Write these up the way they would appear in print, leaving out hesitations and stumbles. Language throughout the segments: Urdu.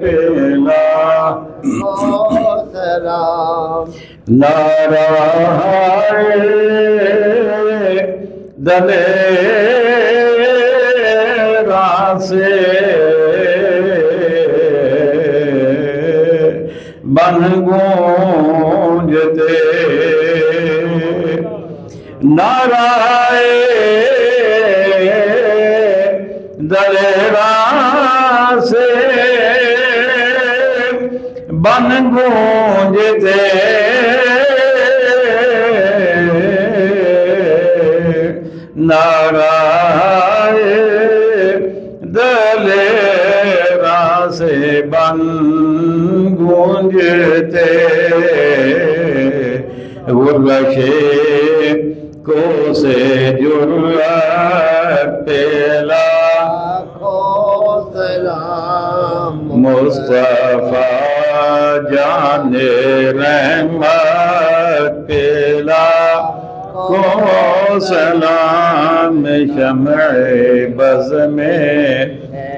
پیلا سلام نعرہ دلیراں سے بن گونجتے نعرہ دلیراں سے بن گونجتے نعرہ دلیراں سے بن گونجتے غرشے کو سے جرت پیلا سلام مصطفیٰ جان رحمت پیلا کو سلام شمع بز میں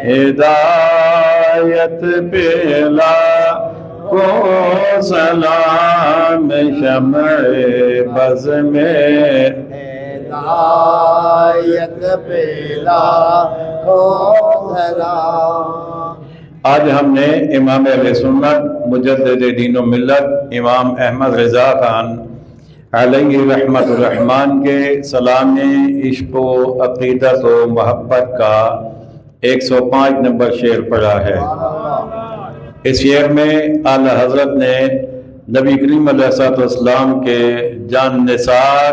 ہدایت پیلا کو سلام شمع بز میں ہدایت پیلا کو سلام آج ہم نے امام اہل سنت مجدد دین و ملت امام احمد رضا خان علیہ رحمت الرحمن کے سلام عشق و عقیدت و محبت کا 105 نمبر شعر پڑھا ہے۔ اس شعر میں اعلیٰ حضرت نے نبی کریم علیہ السلام کے جان نثار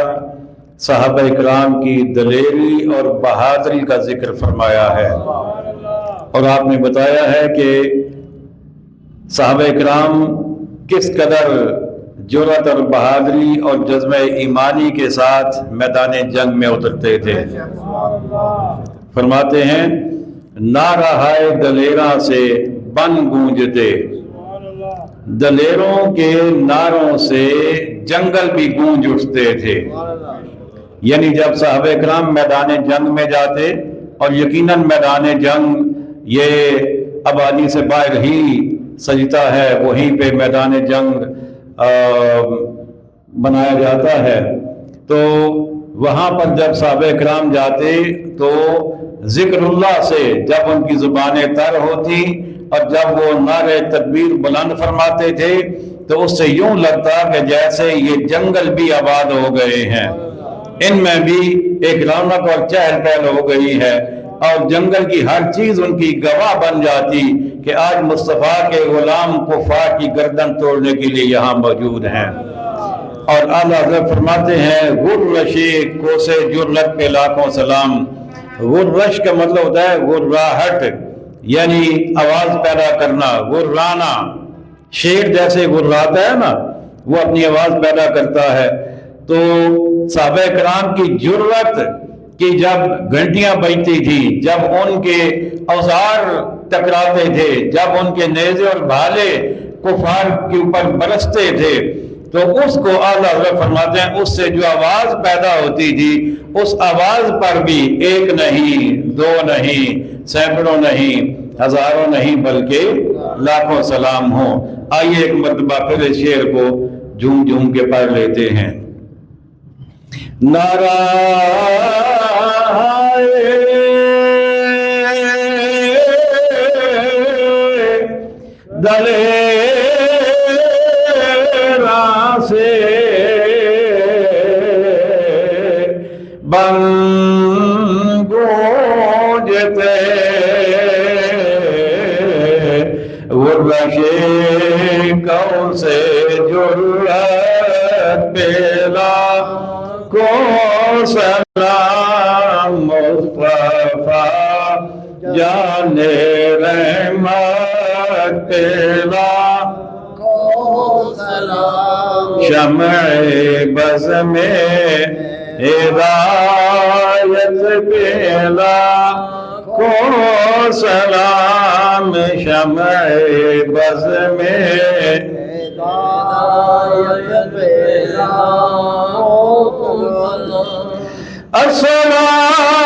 صحابہ اکرام کی دلیری اور بہادری کا ذکر فرمایا ہے، اور آپ نے بتایا ہے کہ صحابہ اکرام کس قدر جرأت اور بہادری اور جذبہ ایمانی کے ساتھ میدان جنگ میں اترتے تھے۔ فرماتے ہیں نعرہ دلیراں سے بن گونجتے، دلیروں کے نعروں سے جنگل بھی گونج اٹھتے تھے۔ یعنی جب صحابہ اکرام میدان جنگ میں جاتے، اور یقیناً میدان جنگ یہ آبادی سے باہر ہی سجتا ہے، وہیں پہ میدان جنگ بنایا جاتا ہے، تو وہاں پر جب صحابہ اکرام جاتے تو ذکر اللہ سے جب ان کی زبانیں تر ہوتی اور جب وہ نعرہ تکبیر بلند فرماتے تھے تو اس سے یوں لگتا کہ جیسے یہ جنگل بھی آباد ہو گئے ہیں، ان میں بھی ایک رونق اور چہل پہل ہو گئی ہے، اور جنگل کی ہر چیز ان کی گواہ بن جاتی کہ آج مصطفیٰ کے غلام کفار کی گردن توڑنے کے لیے یہاں موجود ہیں۔ اور اعلیٰ حضرت فرماتے ہیں غرش کو سے جرت پہ لاکھوں سلام۔ غرش کا مطلب ہوتا ہے غراہٹ، یعنی آواز پیدا کرنا، غرانا، شیر جیسے غراتا ہے نا، وہ اپنی آواز پیدا کرتا ہے۔ تو صحابہ کرام کی جرت کہ جب گھنٹیاں بجتی تھی، جب ان کے اوزار ٹکراتے تھے، جب ان کے نیزے اور بھالے کفار کے اوپر برستے تھے، تو اس کو اعلیٰ حضرت فرماتے ہیں اس سے جو آواز پیدا ہوتی تھی، اس آواز پر بھی ایک نہیں، دو نہیں، سینکڑوں نہیں، ہزاروں نہیں، بلکہ لاکھوں سلام ہوں۔ آئیے ایک مرتبہ پھر اس شعر کو جھوم جھوم کے پڑھ لیتے ہیں۔ نعرہ دلیراں سے بن گونجتے غرش کو سے جرت پیلا کو سلام مصطفیٰ جان رحمت پیلا کو سلام شمع بز میں ہدایت پیلا کو سلام شمع بز میں ہدایت پیلا کو سلام